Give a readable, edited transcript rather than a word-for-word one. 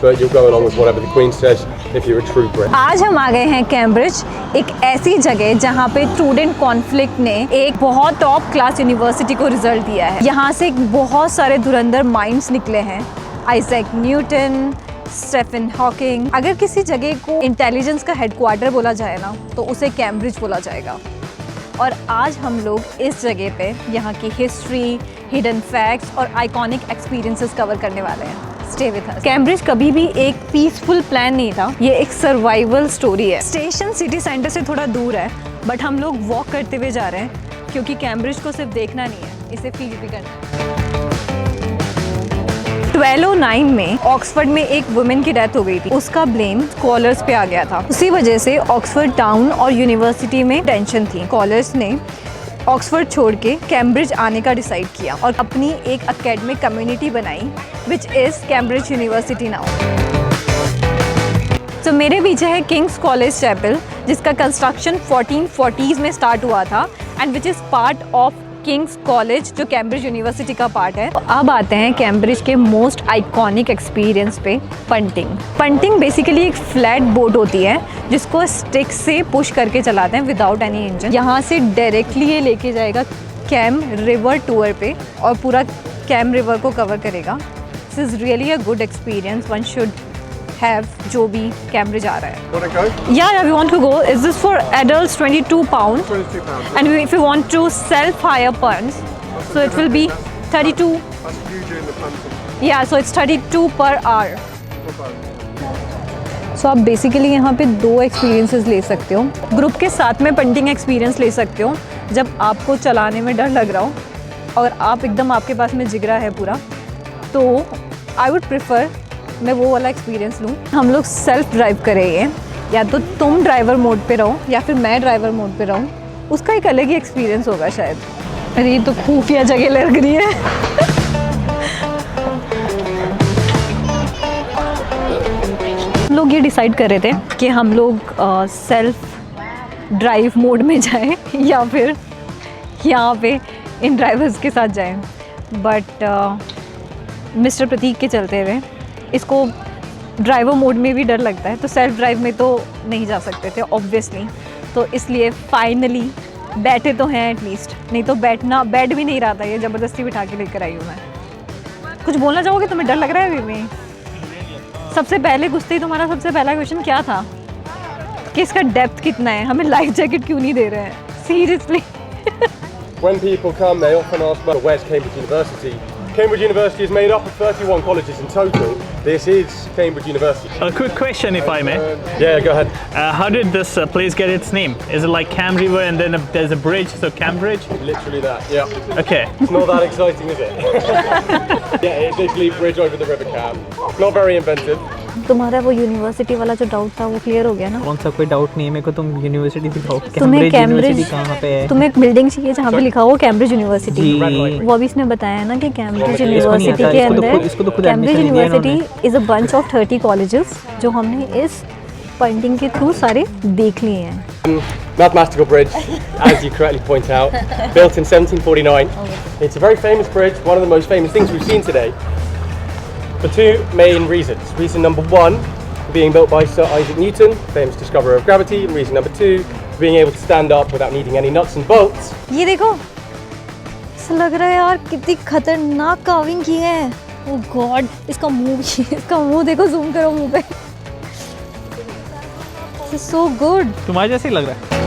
but you'll go along with whatever the Queen says if you're a true Brit. आज हम आ गए हैं Cambridge, एक ऐसी जगह जहाँ पे स्टूडेंट कॉन्फ्लिक्ट ने एक बहुत टॉप क्लास यूनिवर्सिटी को रिजल्ट दिया है। यहाँ से बहुत सारे धुरंधर माइंड्स निकले हैं, आइजैक न्यूटन, स्टीफन हॉकिंग। अगर किसी जगह को इंटेलिजेंस का हेडक्वार्टर बोला जाए ना, तो उसे कैम्ब्रिज बोला जाएगा। और आज हम लोग इस जगह पे यहाँ की हिस्ट्री, हिडन फैक्ट्स और आइकॉनिक एक्सपीरियंसेस कवर करने वाले हैं। Stay with us. कैम्ब्रिज कभी भी एक पीसफुल प्लान नहीं था, ये एक सर्वाइवल स्टोरी है। स्टेशन सिटी सेंटर से थोड़ा दूर है, बट हम लोग वॉक करते हुए जा रहे हैं क्योंकि कैम्ब्रिज को सिर्फ देखना नहीं है, इसे फील भी करना है। 1209 में ऑक्सफोर्ड में एक वुमेन की डेथ हो गई थी, उसका ब्लेम स्कॉलर्स पे आ गया था। उसी वजह से ऑक्सफोर्ड टाउन और यूनिवर्सिटी में टेंशन थी। स्कॉलर्स ने ऑक्सफोर्ड छोड़ के कैम्ब्रिज आने का डिसाइड किया और अपनी एक एकेडमिक कम्युनिटी बनाई, which is Cambridge university now. तो मेरे पीछे है किंग्स कॉलेज चैपल, जिसका कंस्ट्रक्शन 1440s में स्टार्ट हुआ था and which is part of Kings college, जो कैम्ब्रिज यूनिवर्सिटी का पार्ट है। अब आते हैं कैम्ब्रिज के मोस्ट आइकॉनिक एक्सपीरियंस पे, पंटिंग। पंटिंग बेसिकली एक फ्लैट बोट होती है जिसको स्टिक से पुश करके चलाते हैं विदाउट एनी इंजन। यहाँ से डायरेक्टली ये लेके जाएगा कैम रिवर टूर पे और पूरा कैम रिवर को कवर करेगा। This is really a good experience, one should have जो भी कैम्ब्रिज आ रहा है। Yeah, we want to go. Is this for adults? 22 pounds. 22 pounds. And if you want to self-hire punts, so it will be 32. That's you doing the punting. Yeah, so it's 32 per hour. For both. So आप basically यहाँ पे दो experiences ले सकते हो। Group के साथ में पंटिंग एक्सपीरियंस ले सकते हो जब आपको चलाने में डर लग रहा हो और आप एकदम आपके पास में जिगरा है पूरा, तो आई वुड प्रेफर मैं वो वाला एक्सपीरियंस लूँ। हम लोग सेल्फ ड्राइव करेंगे, या तो तुम ड्राइवर मोड पे रहो या फिर मैं ड्राइवर मोड पे रहूँ, उसका एक अलग ही एक्सपीरियंस होगा शायद। अरे ये तो खुफिया जगह लग रही है। हम लोग ये डिसाइड कर रहे थे कि हम लोग सेल्फ ड्राइव मोड में जाएं या फिर यहाँ पे इन ड्राइवर्स के साथ जाएं, बट मिस्टर प्रतीक के चलते हुए इसको ड्राइवर मोड में भी डर लगता है, तो सेल्फ ड्राइव में तो नहीं जा सकते थे ऑब्वियसली। तो इसलिए फाइनली बैठे तो हैं एटलीस्ट, नहीं तो बैठ भी नहीं रहा था, ये ज़बरदस्ती बिठा के लेकर आई हूँ मैं। कुछ बोलना चाहोगे? तुम्हें डर लग रहा है अभी में? सबसे पहले घुसते ही तुम्हारा सबसे पहला क्वेश्चन क्या था कि इसका डेप्थ कितना है, हमें लाइफ जैकेट क्यों नहीं दे रहे हैं? Seriously. When people come, they often ask, well, where's Cambridge University? Cambridge University is made up of 31 colleges in total. This is Cambridge University. A quick question, if I may. Yeah, go ahead. How did this place get its name? Is it like Cam River and then there's a bridge, so Cambridge? Literally that, yeah. Okay. It's not that exciting, is it? Yeah, it's literally bridge over the River Cam. Not very inventive. तुम्हारा वो university वाला जो doubt था वो clear हो गया ना? कौन सा कोई डाउट नहीं है मेरे को, तुम यूनिवर्सिटी दिखाओ। तुम्हें कैम्ब्रिज कहाँ पे है? तुम्हें एक बिल्डिंग चाहिए जहाँ पे लिखा हो कैम्ब्रिज यूनिवर्सिटी। जी। वो अभी इसने बताया ना कि कैम्ब्रिज इसको नहीं यूनिवर्सिटी आता, के इसको तो खुद- अंदर इसको तो खुद कैम्ब्रिज admission दिया university is a bunch of 30 colleges, जो हमने इस पेंटिंग के थ्रू सारे देख लिए हैं। Mathematical bridge, as you correctly point out, built in 1749. It's a very famous bridge, one of the most famous things we've seen today, for two main reasons. Reason number one, being built by Sir Isaac Newton, famous discoverer of gravity, and reason number two, being able to stand up without needing any nuts and bolts. ये देखो, ऐसा लग रहा है यार कितनी खतरनाक carving की है। ओह गॉड, इसका मुंह देखो, जूम करो मुंह पे। So good. तुम्हारे जैसे ही लग रहा है।